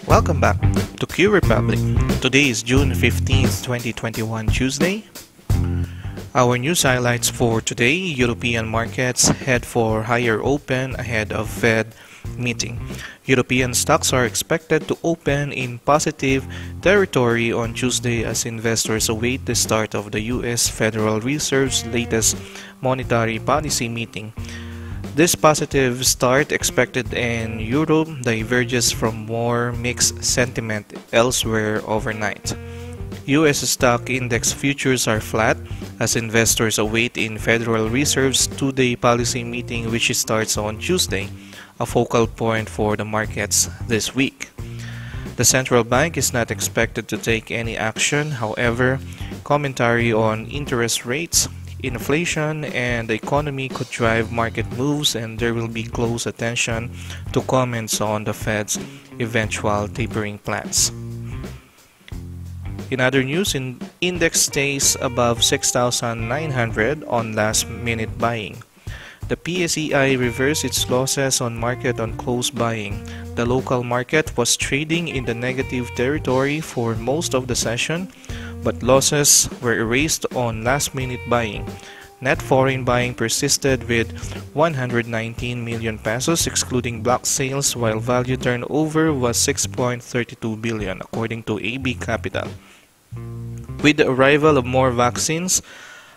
Welcome back to QRepubliC. Today is June 15th, 2021, Tuesday. Our news highlights for today: European markets head for higher open ahead of Fed meeting. European stocks are expected to open in positive territory on Tuesday as investors await the start of the US Federal Reserve's latest monetary policy meeting. This positive start expected in Europe diverges from more mixed sentiment elsewhere overnight. US stock index futures are flat as investors await in Federal Reserve's two-day policy meeting, which starts on Tuesday, a focal point for the markets this week. The central bank is not expected to take any action. However, commentary on interest rates, inflation, and the economy could drive market moves, and there will be close attention to comments on the Fed's eventual tapering plans. In other news, index stays above 6,900 on last-minute buying. The PSEi reversed its losses on market on close buying. The local market was trading in the negative territory for most of the session, but losses were erased on last-minute buying. Net foreign buying persisted with 119 million pesos excluding block sales, while value turnover was 6.32 billion according to AB Capital. With the arrival of more vaccines,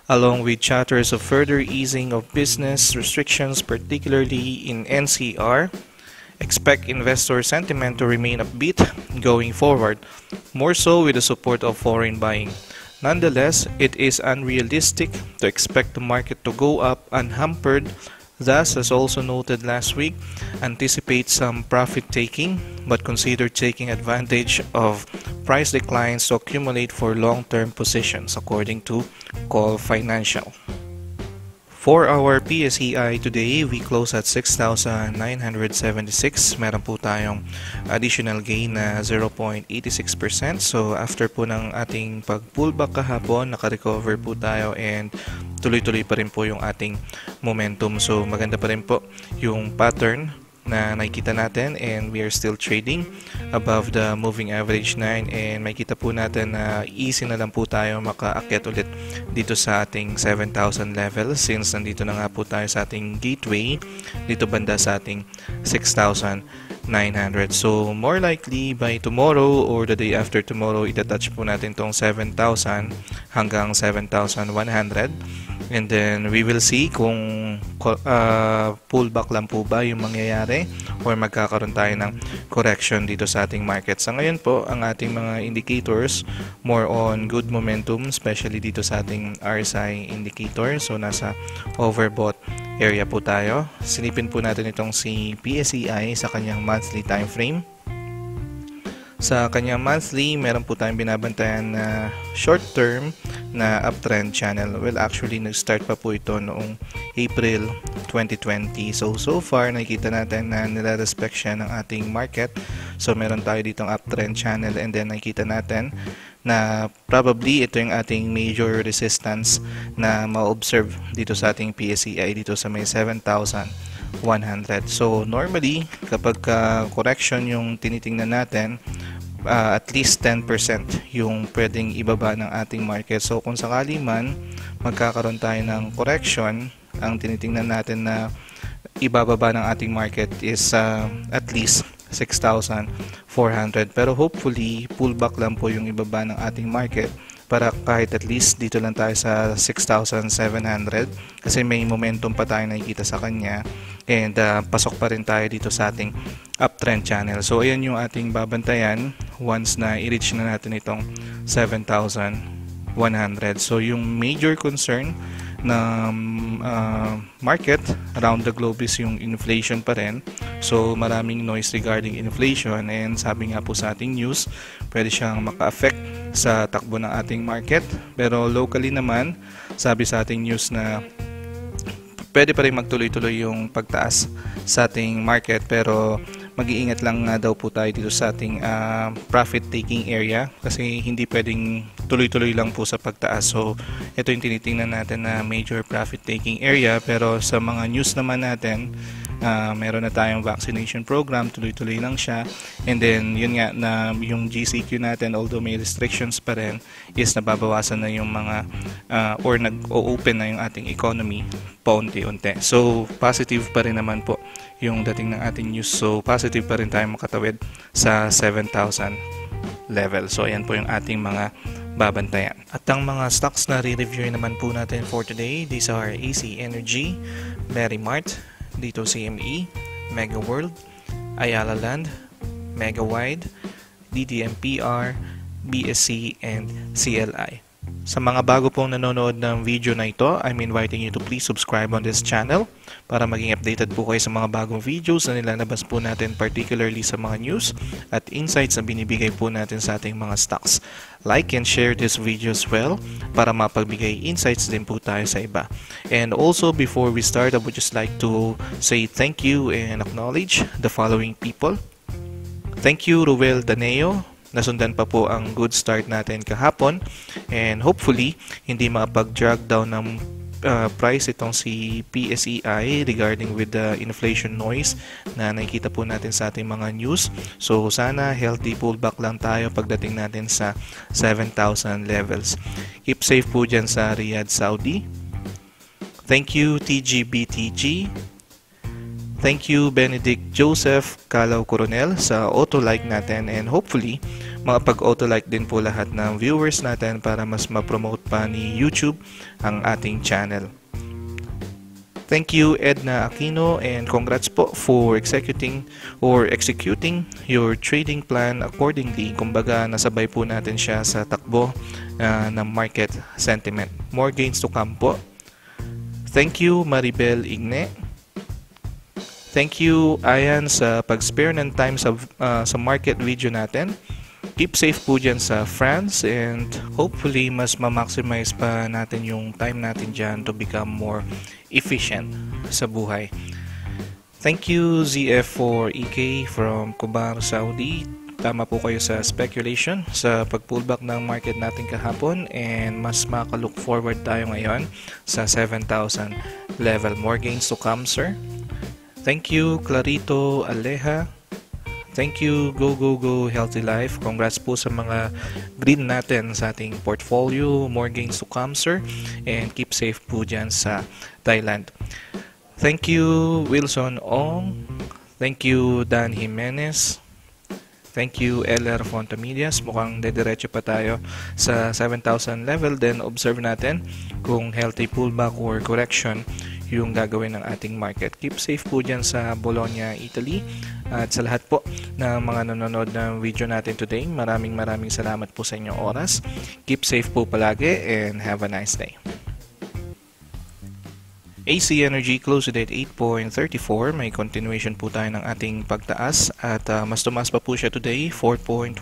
along with chatters of further easing of business restrictions, particularly in NCR, expect investor sentiment to remain upbeat going forward, more so with the support of foreign buying. Nonetheless, it is unrealistic to expect the market to go up unhampered. Thus, as also noted last week, anticipate some profit taking, but consider taking advantage of price declines to accumulate for long-term positions, according to Call Financial. For our PSEi today, we close at 6,976. Meron po tayong additional gain na 0.86%. So after po ng ating pag-pullback kahapon, naka-recover po tayo and tuloy-tuloy pa rin po yung ating momentum. So maganda pa rin po yung pattern na nakikita natin, and we are still trading above the moving average 9, and makikita po natin na easy na lang po tayo makaakyat ulit dito sa ating 7,000 level, since nandito na nga po tayo sa ating gateway dito banda sa ating 6,900. So more likely by tomorrow or the day after tomorrow, itatouch po natin tong 7,000 hanggang 7,100. And then we will see kung pullback lang po ba yung mangyayari or magkakaroon tayo ng correction dito sa ating market. Sa ngayon po, ang ating mga indicators more on good momentum, especially dito sa ating RSI indicator. So nasa overbought area po tayo. Silipin po natin itong si PSEi sa kanyang monthly time frame. Sa kanyang monthly, meron po tayong binabantayan na short term na uptrend channel. Well, actually, nag-start pa po ito noong April 2020. So far, nakikita natin na nire-respect siya ng ating market. So, meron tayo ditong uptrend channel, and then nakikita natin na probably ito yung ating major resistance na ma-observe dito sa ating PSEi dito sa may 7,100. So, normally, kapag correction yung tinitingnan natin, at least 10% yung pwedeng ibaba ng ating market. So kung sakali man magkakaroon tayo ng correction, ang tinitingnan natin na ibababa ng ating market is at least 6,400. Pero hopefully pullback lang po yung ibaba ng ating market para kahit at least dito lang tayo sa 6,700 kasi may momentum pa tayo nakikita sa kanya, and pasok pa rin tayo dito sa ating uptrend channel. So ayan yung ating babantayan once na i-reach na natin itong 7,100. So yung major concern na market around the globe is yung inflation pa rin. So maraming noise regarding inflation, and sabi nga po sa ating news, pwede siyang maka-affect sa takbo ng ating market. Pero locally naman, sabi sa ating news na pwede pa rin magtuloy-tuloy yung pagtaas sa ating market, pero mag-iingat lang nga daw po tayo dito sa ating profit taking area kasi hindi pwedeng tuloy-tuloy lang po sa pagtaas. So ito yung tinitingnan natin na major profit taking area, pero sa mga news naman natin, meron na tayong vaccination program, tuloy-tuloy lang siya. And then yun nga na yung GCQ natin, although may restrictions pa rin, is nababawasan na yung mga or nag-o-open na yung ating economy paunti-unti. So positive pa rin naman po yung dating ng ating news. So positive pa rin tayo makatawid sa 7,000 level. So ayan po yung ating mga babantayan. At ang mga stocks na re-review naman po natin for today, these are AC Energy, Merrimart, dito CME, Mega World, Ayala Land, MWIDE, DDMPR, PSEi, and CLI. Sa mga bago pong nanonood ng video na ito, I'm inviting you to please subscribe on this channel para maging updated po kayo sa mga bagong videos na nilalabas po natin, particularly sa mga news at insights na binibigay po natin sa ating mga stocks. Like and share this video as well para mapagbigay insights din po tayo sa iba. And also, before we start, I would just like to say thank you and acknowledge the following people. Thank you, Ruel Daneo. Nasundan pa po ang good start natin kahapon, and hopefully hindi makapag-drag down ng price itong si PSEi regarding with the inflation noise na nakikita po natin sa ating mga news. So sana healthy pullback lang tayo pagdating natin sa 7,000 levels. Keep safe po dyan sa Riyadh, Saudi. Thank you, TGBTG. Thank you, Benedict Joseph Calaw Coronel, sa auto-like natin, and hopefully makapag-auto-like din po lahat ng viewers natin para mas ma-promote pa ni YouTube ang ating channel. Thank you, Edna Aquino, and congrats po for executing your trading plan accordingly. Kumbaga, nasabay po natin siya sa takbo ng market sentiment. More gains to come po. Thank you, Maribel Igne. Thank you, Ayan, sa pag-spare ng time sa market video natin. Keep safe po dyan sa France, and hopefully mas ma-maximize pa natin yung time natin dyan to become more efficient sa buhay. Thank you, ZF4EK from Kubar, Saudi. Tama po kayo sa speculation sa pag-pullback ng market natin kahapon, and mas maka-look forward tayo ngayon sa 7,000 level. More gains to come, sir. Thank you, Clarito Aleja. Thank you, Go Go Go Healthy Life. Congrats po sa mga green natin sa ating portfolio. More gains to come, sir. And keep safe po dyan sa Thailand. Thank you, Wilson Ong. Thank you, Dan Jimenez. Thank you, LR Fontamillas. Mukhang dediretso pa tayo sa 7,000 level. Then observe natin kung healthy pullback or correction yung gagawin ng ating market. Keep safe po dyan sa Bologna, Italy. At sa lahat po ng mga nanonood ng video natin today, maraming salamat po sa inyong oras. Keep safe po palagi and have a nice day. AC Energy closed at 8.34. May continuation po tayo ng ating pagtaas at mas tumaas pa po siya today, 4.25%.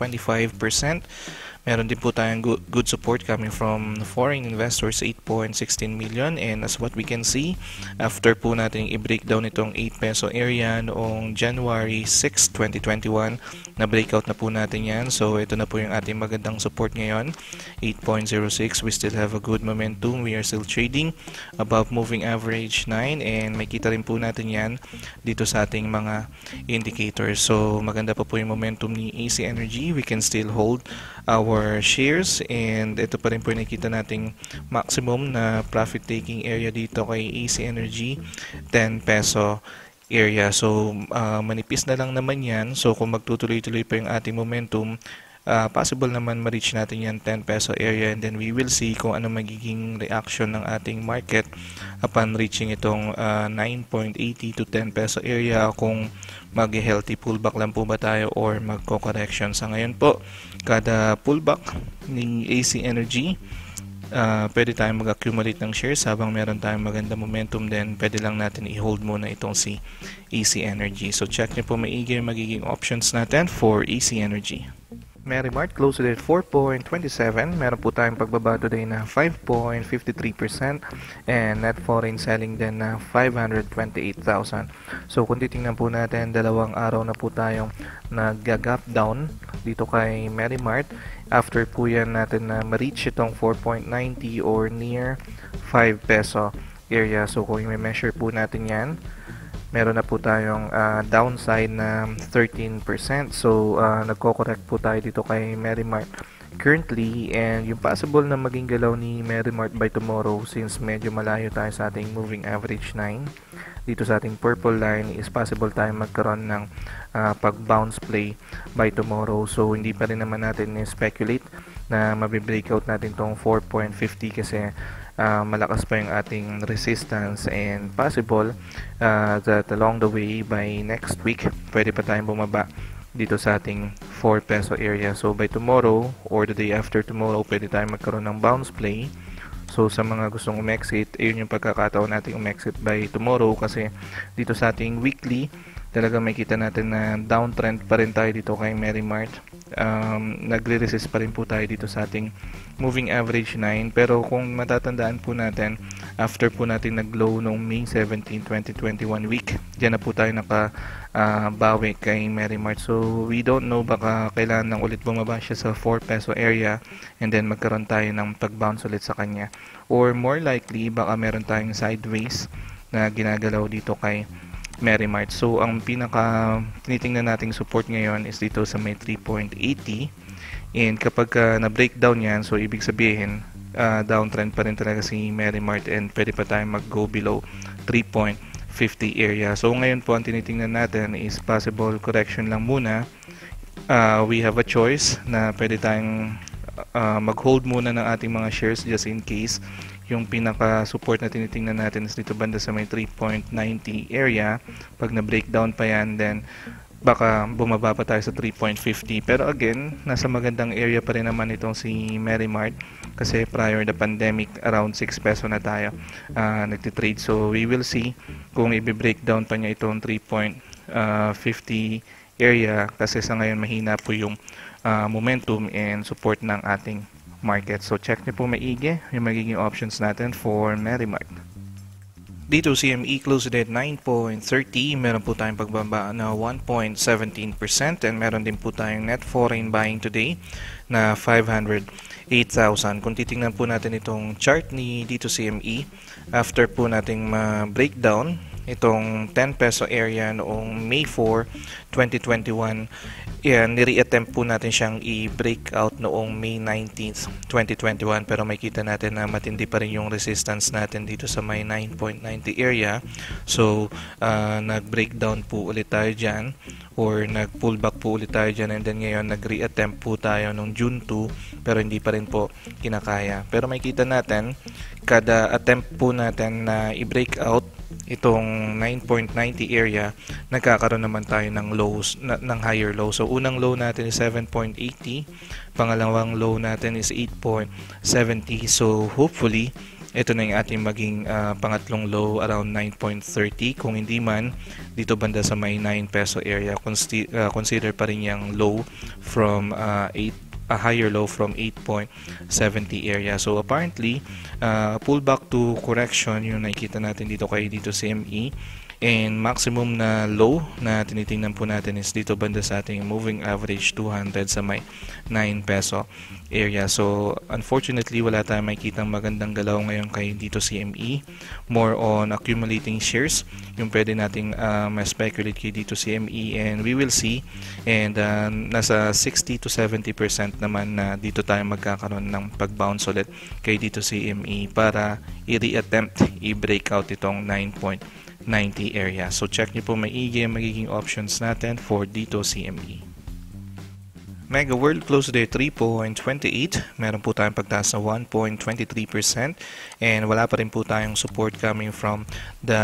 Meron din po tayong good support coming from foreign investors, 8.16 million. And as what we can see, after po natin i-breakdown itong 8 peso area noong January 6, 2021, na-breakout na po natin yan. So ito na po yung ating magandang support ngayon, 8.06. We still have a good momentum. We are still trading above moving average 9, and may kita rin po natin yan dito sa ating mga indicators. So maganda pa po yung momentum ni AC Energy. We can still hold our shares, and ito pa rin po yung nakikita nating maximum na profit taking area dito kay AC Energy, 10 peso area. So manipis na lang naman yan. So kung magtutuloy-tuloy pa yung ating momentum, possible naman ma-reach natin yan 10 peso area, and then we will see kung ano magiging reaction ng ating market upon reaching itong 9.80 to 10 peso area, kung mag-healthy pullback lang po ba tayo or magko-correction. Sa ngayon po, kada pullback ng AC Energy, pwede tayong mag-accumulate ng shares habang meron tayong maganda momentum, then pwede lang natin i-hold muna itong si AC Energy. So check nyo po maigi yung magiging options natin for AC Energy. Merrimart closed at 4.27. Meron po tayong pagbaba today na 5.53% and net foreign selling din na 528,000. So kung titingnan po natin, dalawang araw na po tayong nag-gap down dito kay Merrimart. After po yan natin na ma-reach itong 4.90 or near 5 peso area. So kung i-measure po natin yan, meron na po tayong downside na 13%. So nagko-correct po tayo dito kay Merrimart currently, and yung possible na maging galaw ni Merrimart by tomorrow, since medyo malayo tayo sa ating moving average 9 dito sa ating purple line, is possible tayo magkaroon ng pag-bounce play by tomorrow. So hindi pa rin naman natin speculate na mabi-breakout natin tong 4.50 kasi malakas pa yung ating resistance, and possible that along the way by next week pwede pa tayong bumaba dito sa ating 4 peso area. So by tomorrow or the day after tomorrow pwede tayong magkaroon ng bounce play. So sa mga gustong umexit, ayun yung pagkakataon natin umexit by tomorrow, kasi dito sa ating weekly talaga may kita natin na downtrend pa rin tayo dito kay Merrimart. Nagre-resist pa rin po tayo dito sa ating moving average 9, pero kung matatandaan po natin, after po natin nag-low noong May 17, 2021 week, dyan na po tayo nakabawi kay Merrimart. So we don't know, baka kailangan nang ulit bumaba siya sa 4 peso area and then magkaroon tayo ng pag-bounce ulit sa kanya, or more likely baka meron tayong sideways na ginagalaw dito kay Merrimart. So ang pinaka tinitingnan nating support ngayon is dito sa may 3.80, and kapag na-breakdown yan, so ibig sabihin downtrend pa rin talaga si Merrimart and pwede pa tayong mag-go below 3.50 area. So ngayon po ang tinitingnan natin is possible correction lang muna. We have a choice na pwede tayong mag-hold muna ng ating mga shares just in case. Yung pinaka-support na tinitingnan natin is dito banda sa may 3.90 area. Pag na-breakdown pa yan, then baka bumaba pa tayo sa 3.50. Pero again, nasa magandang area pa rin naman itong si Merrimart, kasi prior the pandemic, around 6 peso na tayo nagtitrade. So we will see kung i-breakdown pa niya itong 3.50 area, kasi sa ngayon mahina po yung momentum and support ng ating market. So check niyo po maigi yung magiging options natin for Merrimart. Dito CME closed at 9.30, meron po tayong pagbaba na 1.17%, and meron din po tayong net foreign buying today na 508,000. Kung titingnan po natin itong chart ni dito CME, after po nating ma-breakdown itong 10 peso area noong May 4, 2021, nire-attempt po natin siyang i-breakout noong May 19th, 2021, pero may kita natin na matindi pa rin yung resistance natin dito sa may 9.90 area. So nag-breakdown po ulit tayo dyan, or nag-pullback po ulit tayo dyan, and then ngayon nag-re-attempt po tayo noong June 2, pero hindi pa rin po kinakaya. Pero may kita natin, kada attempt po natin na i-breakout itong 9.90 area, nagkakaroon naman tayo ng lows, ng higher low. So unang low natin is 7.80, pangalawang low natin is 8.70. So hopefully ito na yung ating maging pangatlong low around 9.30. Kung hindi man, dito banda sa may 9 peso area, consider pa rin yung low from a higher low from 8.70 area. So apparently pullback to correction yung nakikita natin dito kay dito CME, and maximum na low na tinitingnan po natin is dito banda sa ating moving average 200 sa may 9 peso area. So unfortunately wala tayong makikitang magandang galaw ngayon kay dito CME. More on accumulating shares yung pwede nating ma-speculate kay dito CME, and we will see, and nasa 60 to 70% naman na dito tayo magkakaroon ng pag-bounce ulit kay dito CME para i-re-attempt i-breakout itong 9.90 area. So check nyo po maigi ang magiging options natin for dito CME. Mega World closed at 3.28. Meron po tayong pagtaas na 1.23%, and wala pa rin po tayong support coming from the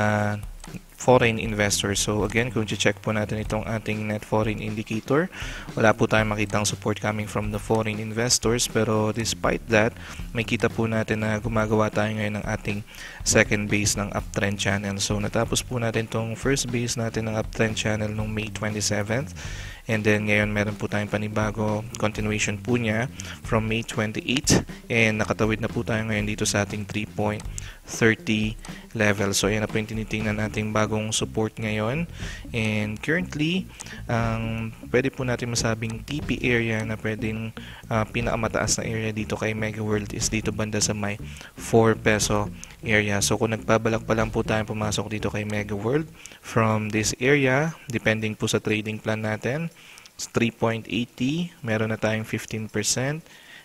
foreign investors. So again, kung check po natin itong ating net foreign indicator, wala po tayong makitang support coming from the foreign investors. Pero despite that, may kita po natin na gumagawa tayo ngayon ng ating second base ng uptrend channel. So natapos po natin itong first base natin ng uptrend channel noong May 27th, And then ngayon meron po tayong panibago continuation po niya from May 28 and nakatawid na po tayo ngayon dito sa ating 3.30 level. So ayan na po yung tinitingnan nating bagong support ngayon. And currently, pwede po natin masabing TP area na pwedeng pinakamataas na area dito kay MegaWorld is dito banda sa may 4 peso area. So kung nagpabalak pa lang po tayo pumasok dito kay MegaWorld from this area, depending po sa trading plan natin, 3.80, meron na tayong 15%.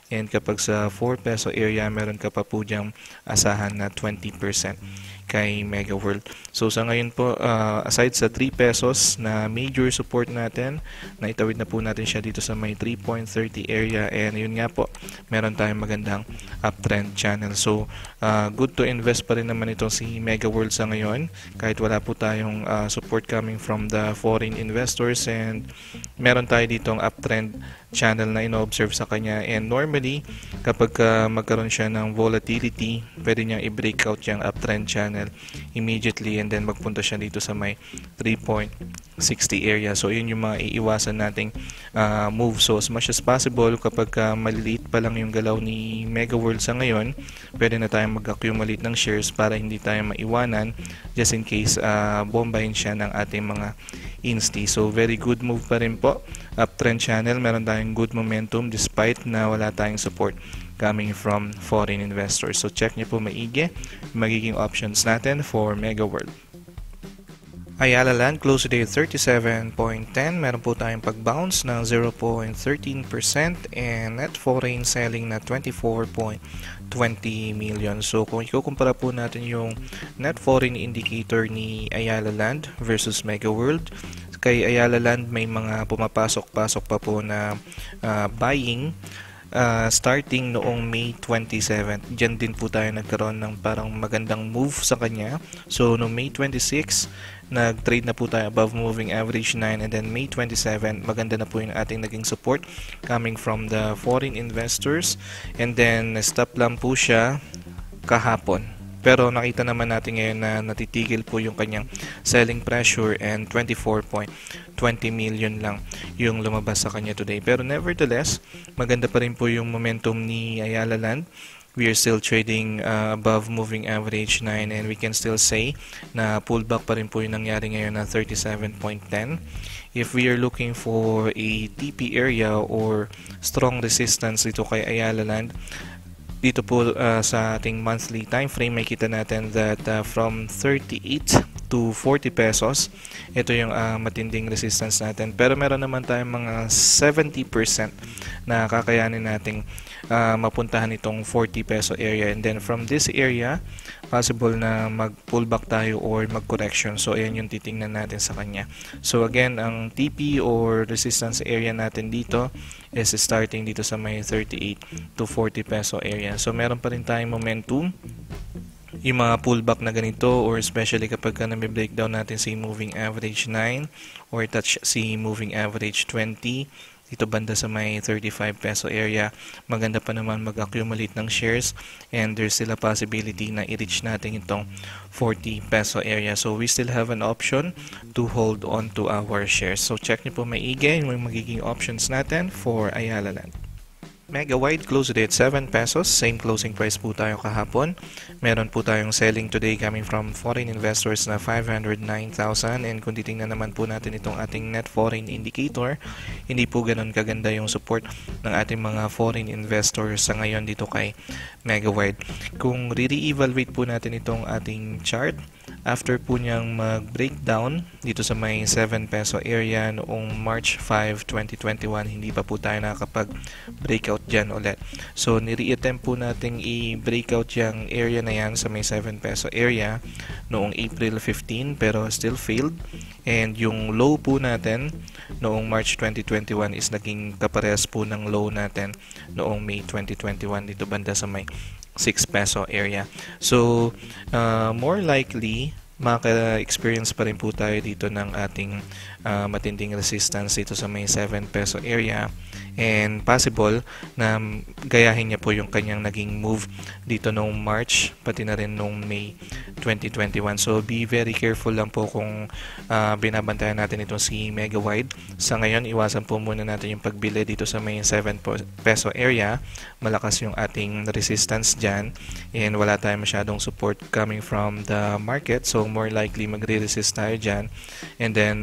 And kapag sa 4 peso area, meron ka pa po diyang asahan na 20% kay MegaWorld. So sa ngayon po, aside sa 3 pesos na major support natin, naitawid na po natin siya dito sa may 3.30 area, and yun nga po, meron tayong magandang uptrend channel. So good to invest pa rin naman itong si MegaWorld sa ngayon, kahit wala po tayong support coming from the foreign investors, and meron tayo ditong uptrend channel na ino-observe sa kanya. And normally, kapag magkaroon siya ng volatility, pwede niyang i-breakout yung uptrend channel immediately and then magpunta siya dito sa may 3.60 area. So yun yung mga iiwasan nating move. So as much as possible, kapag maliliit pa lang yung galaw ni MegaWorld sa ngayon, pwede na tayong mag-accumulate ng shares para hindi tayo maiwanan just in case bombahin siya ng ating mga insti. So very good move pa rin po. Uptrend channel, meron tayong good momentum despite na wala tayong support coming from foreign investors. So check niyo po maigi magiging options natin for MegaWorld. Ayala Land close today at 37.10. Meron po tayong pag-bounce ng 0.13% and net foreign selling na 24.20 million. So kung ikukumpara po natin yung net foreign indicator ni Ayala Land versus MegaWorld, kay Ayala Land may mga pumapasok-pasok pa po na buying starting noong May 27. Diyan din po tayo nagkaroon ng parang magandang move sa kanya. So noong May 26, nag-trade na po tayo above moving average 9, and then May 27, maganda na po yung ating naging support coming from the foreign investors, and then stop lang po siya kahapon. Pero nakita naman natin ngayon na natitigil po yung kanyang selling pressure, and 24.20 million lang yung lumabas sa kanya today. Pero nevertheless, maganda pa rin po yung momentum ni Ayala Land. We are still trading above moving average 9, and we can still say na pullback pa rin po yung nangyari ngayon na 37.10. If we are looking for a TP area or strong resistance dito kay Ayala Land, dito po sa ating monthly time frame, may kita natin that from 38 to 40 pesos, ito yung matinding resistance natin. Pero meron naman tayong mga 70% na kakayanin nating mapuntahan itong 40 peso area, and then from this area possible na mag-pullback tayo or mag-correction. So ayan yung titingnan natin sa kanya. So again, ang TP or resistance area natin dito is starting dito sa may 38 to 40 peso area. So meron pa rin tayong momentum. Yung mga pullback na ganito, or especially kapag na-breakdown natin si moving average 9 or touch si moving average 20 dito banda sa may 35 peso area, maganda pa naman mag-accumulate ng shares, and there's still a possibility na i-reach natin itong 40 peso area. So we still have an option to hold on to our shares. So check niyo po maigi yung magiging options natin for Ayala Land. MWIDE closed today at 7 pesos. Same closing price po tayo kahapon. Meron po tayong selling today coming from foreign investors na 509,000. And kung titingnan naman po natin itong ating net foreign indicator, hindi po ganun kaganda yung support ng ating mga foreign investors sa ngayon dito kay MWIDE. Kung re-evaluate po natin itong ating chart, after po niyang mag-breakdown dito sa may 7 peso area noong March 5, 2021, hindi pa po tayo nakakapag-breakout dyan ulit. So, nire-attempt po natin i-breakout yung area na yan sa may 7 peso area noong April 15, pero still failed. And yung low po natin noong March 2021 is naging kaparehas po ng low natin noong May 2021 dito banda sa may 6 peso area. So, more likely, maka-experience pa rin po tayo dito ng ating matinding resistance dito sa may 7 peso area. and possible na gayahin niya po yung kanyang naging move dito noong March pati na rin noong May 2021. So be very careful lang po kung binabantayan natin itong si MWIDE. Sa ngayon, iwasan po muna natin yung pagbili dito sa may 7 peso area. Malakas yung ating resistance dyan and wala tayong masyadong support coming from the market, so more likely magre-resist tayo dyan and then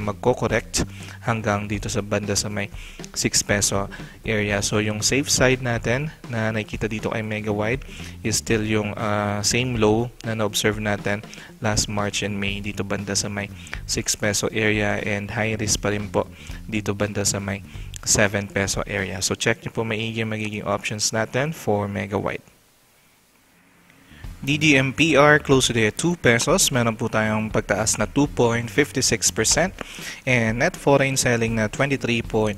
magko-correct hanggang dito sa banda sa may 6 peso area. So yung safe side natin na nakikita dito kay MWIDE is still yung same low na na-observe natin last March and May dito banda sa may 6 peso area, and high risk pa rin po dito banda sa may 7 peso area. So check nyo po maigi magiging options natin for MWIDE. DDMPR close today at 2 pesos. Meron po tayong pagtaas na 2.56% and net foreign selling na 23.66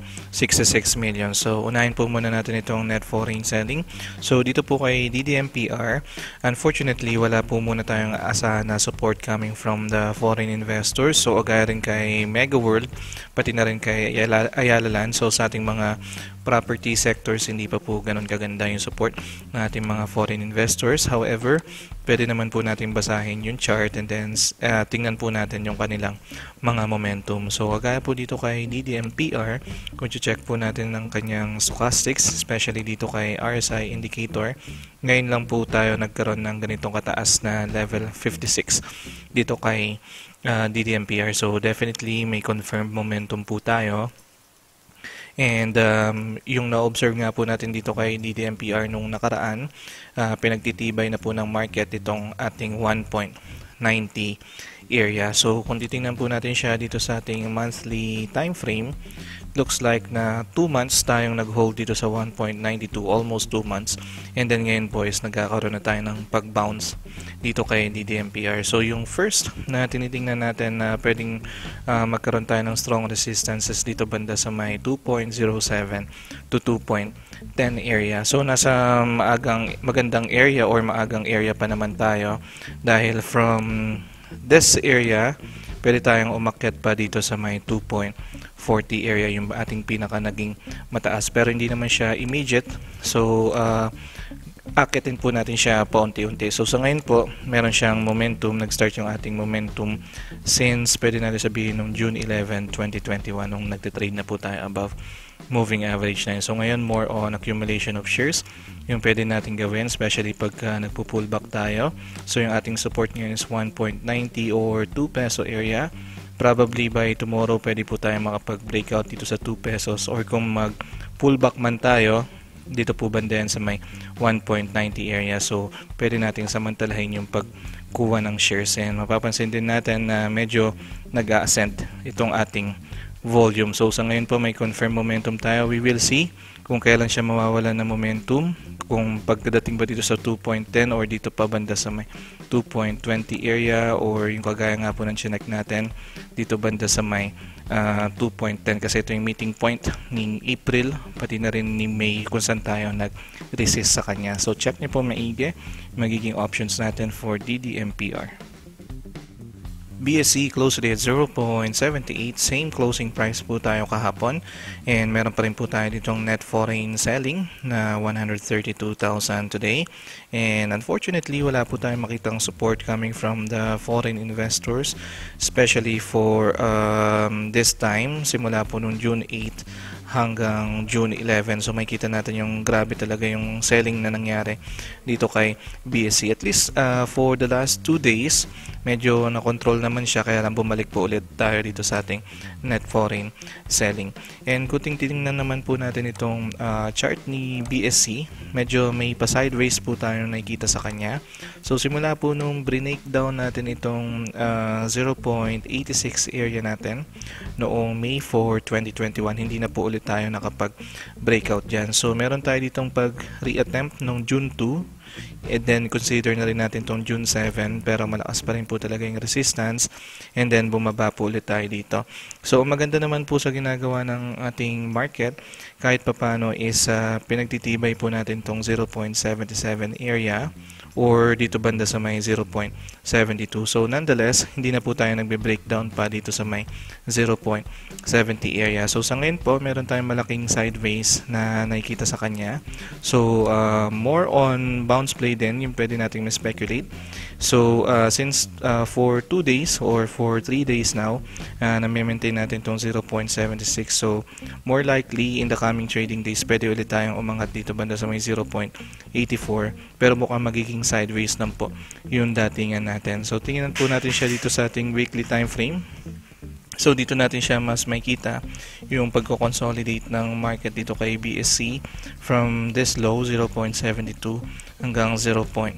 million. So unahin po muna natin itong net foreign selling. So dito po kay DDMPR, unfortunately wala po muna tayong asahan na support coming from the foreign investors. So agaya rin kay MegaWorld, pati na rin kay Ayala Land. So sa ating mga property sectors, hindi pa po ganun kaganda yung support ng ating mga foreign investors. However, pwede naman po natin basahin yung chart and then tingnan po natin yung kanilang mga momentum. So, kagaya po dito kay DDMPR, kung check po natin ng kanyang stochastics, especially dito kay RSI indicator, ngayon lang po tayo nagkaroon ng ganitong kataas na level 56 dito kay DDMPR. So, definitely may confirmed momentum po tayo. And yung na-observe nga po natin dito kay DDMPR nung nakaraan, pinagtitibay na po ng market itong ating 1.90 area. So kung titingnan po natin siya dito sa ating monthly time frame, looks like na 2 months tayong nag-hold dito sa 1.92, almost 2 months. And then ngayon po is nagkakaroon na tayo ng pag-bounce dito kay DDMPR. So yung first na tinitingnan natin na pwedeng magkaroon tayo ng strong resistances dito banda sa may 2.07 to 2.10 area. So nasa magandang area or maagang area pa naman tayo, dahil from this area pwede tayong umakyat pa dito sa may 2.40 area, yung ating pinaka naging mataas, pero hindi naman siya immediate. So akitin po natin siya paunti-unti. So sa ngayon po, meron siyang momentum. Nag-start yung ating momentum since pwede natin sabihin nung June 11, 2021 nung nagtitrade na po tayo above moving average na yun. So ngayon, more on accumulation of shares yung pwede natin gawin, especially pagka nagpo-pullback tayo. So yung ating support ngayon is 1.90 or 2 peso area. Probably by tomorrow, pwede po tayo makapag-breakout dito sa 2 pesos, or kung mag-pullback man tayo, dito po banda yan sa may 1.90 area. So pwede natin samantalahin yung pagkuha ng shares, and mapapansin din natin na medyo nag-ascend itong ating volume. So sa ngayon po may confirmed momentum tayo. We will see kung kailan siya mawawala ng momentum, kung pagdating ba dito sa 2.10 or dito pa banda sa may 2.20 area, or yung kagaya nga po ng chinek natin dito banda sa may 2.10, kasi ito yung meeting point ni April pati na rin ni May kung saan tayo nag-resist sa kanya. So check niyo po maigi magiging options natin for DDMPR. PSEi closed today at 0.78, same closing price po tayo kahapon, and meron pa rin po tayo ditong net foreign selling na 132,000 today, and unfortunately wala po tayong makitang support coming from the foreign investors, especially for this time simula po noong June 8 hanggang June 11. So makikita natin yung grabe talaga yung selling na nangyari dito kay PSEi. At least for the last 2 days, medyo na-control naman siya, kaya lang bumalik po ulit tayo dito sa ating net foreign selling. And kung titingnan naman po natin itong chart ni PSEi, medyo may pa-sideways po tayo nakikita sa kanya. So simula po nung breakdown natin itong 0.86 area natin noong May 4, 2021, hindi na po ulit tayo nakapag-breakout dyan. So meron tayo ditong pag-reattempt noong June 2, and then consider na rin natin tong June 7, pero malakas pa rin po talaga yung resistance, and then bumaba po ulit tayo dito. So maganda naman po sa ginagawa ng ating market kahit papano is pinagtitibay po natin tong 0.77 area or dito banda sa may 0.72. So nonetheless, hindi na po tayo nagbe-breakdown pa dito sa may 0.70 area. So sa ngayon po, meron tayong malaking sideways na nakikita sa kanya. So more on bounce play din yung pwede nating ma-speculate. So since for 2 days or for 3 days now, na-maintain natin itong 0.76. So more likely in the coming trading days, pwede ulit tayong umangat dito banda sa may 0.84. Pero mukhang magiging sideways lang po yung datingan natin. So tingnan po natin siya dito sa ating weekly time frame. So dito natin siya mas makita yung pagko-consolidate ng market dito kay PSEi from this low 0.72 hanggang 0.86.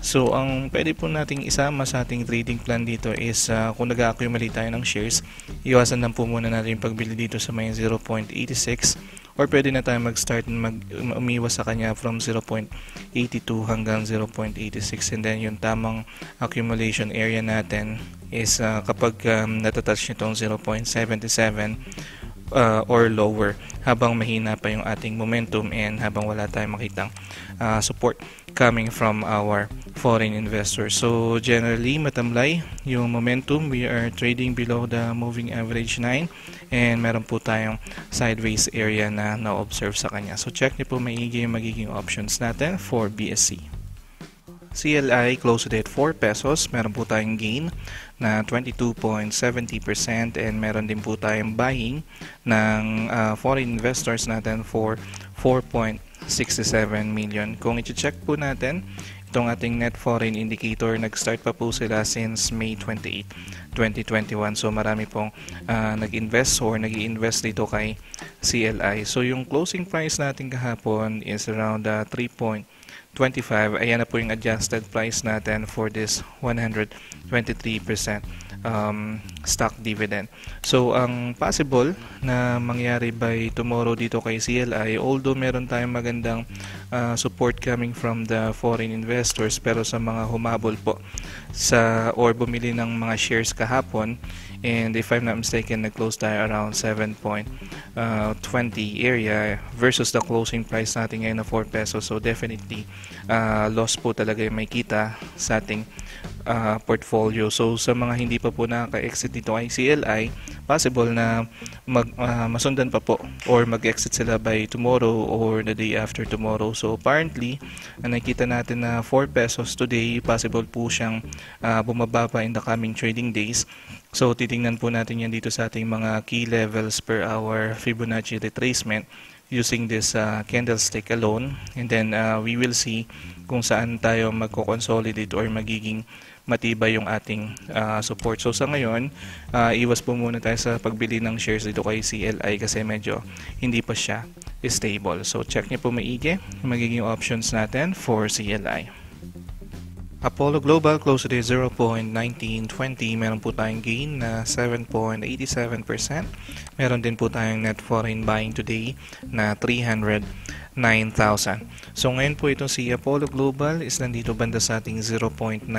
So ang pwede po nating isama sa ating trading plan dito is kung nag-accumulate tayo ng shares, iwasan lang po muna natin yung pagbili dito sa may 0.86, or pwede na tayo mag-start umiwas sa kanya from 0.82 hanggang 0.86, and then yung tamang accumulation area natin is kapag natatouch nitong 0.77 or lower, habang mahina pa yung ating momentum and habang wala tayong makitang support coming from our foreign investors. So generally matamlay yung momentum. We are trading below the moving average 9 and meron po tayong sideways area na na-observe sa kanya. So check niyo po maigi yung magiging options natin for BSC. CLI closed at 4 pesos. Meron po tayong gain na 22.70% and meron din po tayong buying ng foreign investors natin for 4.67 million. Kung i-check po natin itong ating net foreign indicator, nag-start pa po sila since May 28, 2021. So marami pong nag-invest or nag-i-invest dito kay CLI. So yung closing price natin kahapon is around 3.25. Ayan na po yung adjusted price natin for this 123% stock dividend. So ang possible na mangyari by tomorrow dito kay CLI, although meron tayong magandang support coming from the foreign investors, pero sa mga humabol po sa or bumili ng mga shares kahapon, and if I'm not mistaken, nag-close tayo around 7.20 area versus the closing price natin ngayon na 4 pesos. So definitely loss po talaga yung may kita sa ating portfolio. So sa mga hindi pa po nakaka-exit dito kay CLI, possible na masundan pa po or mag-exit sila by tomorrow or the day after tomorrow. So apparently, nakita natin na 4 pesos today, possible po siyang bumaba pa in the coming trading days. So titingnan po natin yan dito sa ating mga key levels per hour Fibonacci retracement using this candlestick alone, and then we will see kung saan tayo magko-consolidate or magiging matibay yung ating support. So sa ngayon, iwas po muna tayo sa pagbili ng shares dito kay CLI kasi medyo hindi pa siya stable. So check niyo po maigi yung magiging options natin for CLI. Apollo Global closed at 0.1920. Meron po tayong gain na 7.87%. Meron din po tayong net foreign buying today na 309,000. So ngayon po itong si Apollo Global is nandito banda sa ating 0.19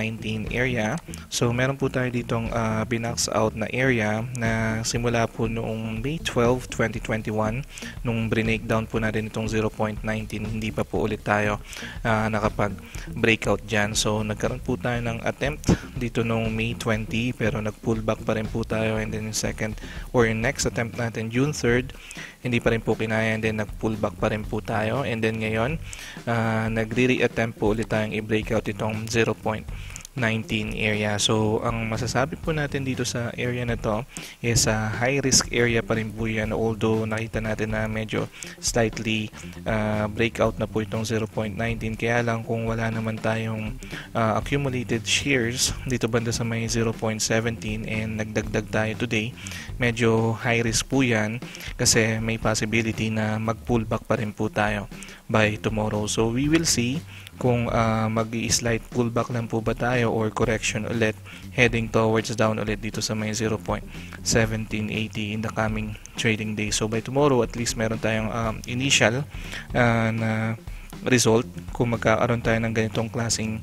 area. So meron po tayo ditong binax out na area na simula po noong May 12, 2021 nung breakdown po natin itong 0.19. Hindi pa po ulit tayo nakapag-breakout dyan. So nagkaroon po tayo ng attempt dito noong May 20 pero nag-pullback pa rin po tayo, and then yung second or yung next attempt natin June 3rd, hindi pa rin po kinaya, and then nag-pullback pa rin po tayo, and then ngayon nagre-re-attempt po ulit tayong i-breakout itong 0.19 area. So ang masasabi po natin dito sa area na to is high risk area pa rin po yan, although nakita natin na medyo slightly breakout na po itong 0.19. Kaya lang kung wala naman tayong accumulated shares dito banda sa may 0.17 and nagdagdag tayo today, medyo high risk po yan kasi may possibility na mag-pullback pa rin po tayo by tomorrow. So we will see kung mag-i-slight pullback lang po ba tayo or correction ulit heading towards down ulit dito sa may 0.1780 in the coming trading day. So by tomorrow at least meron tayong initial na result kung magkakaroon tayo ng ganitong klaseng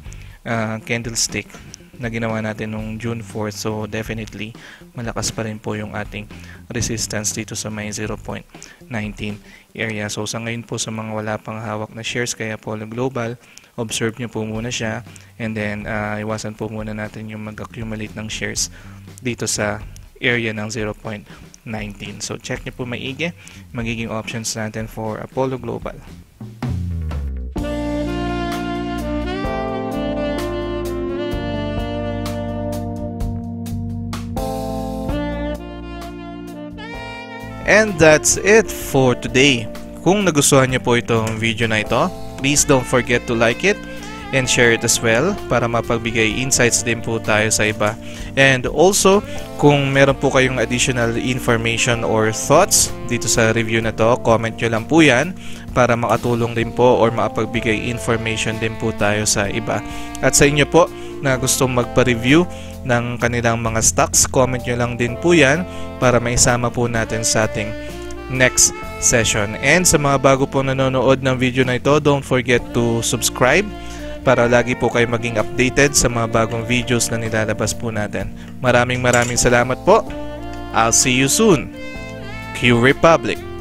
candlestick na ginawa natin noong June 4th. So definitely malakas pa rin po yung ating resistance dito sa may 0.19 area. So sa ngayon po sa mga wala pang hawak na shares kaya Apollo Global, observe nyo po muna siya, and then iwasan po muna natin yung mag-accumulate ng shares dito sa area ng 0.19. So check nyo po maigi magiging options natin for Apollo Global. And that's it for today. Kung nagustuhan niyo po itong video na ito, please don't forget to like it and share it as well para mapagbigay insights din po tayo sa iba. And also, kung meron po kayong additional information or thoughts dito sa review na to, comment nyo lang po yan para makatulong din po or makapagbigay information din po tayo sa iba. At sa inyo po na gustong magpa-review ng kanilang mga stocks, comment nyo lang din po yan para maisama po natin sa ating next session. And sa mga bago po nanonood ng video na ito, don't forget to subscribe para lagi po kayo maging updated sa mga bagong videos na nilalabas po natin. Maraming salamat po. I'll see you soon. QRepubliC.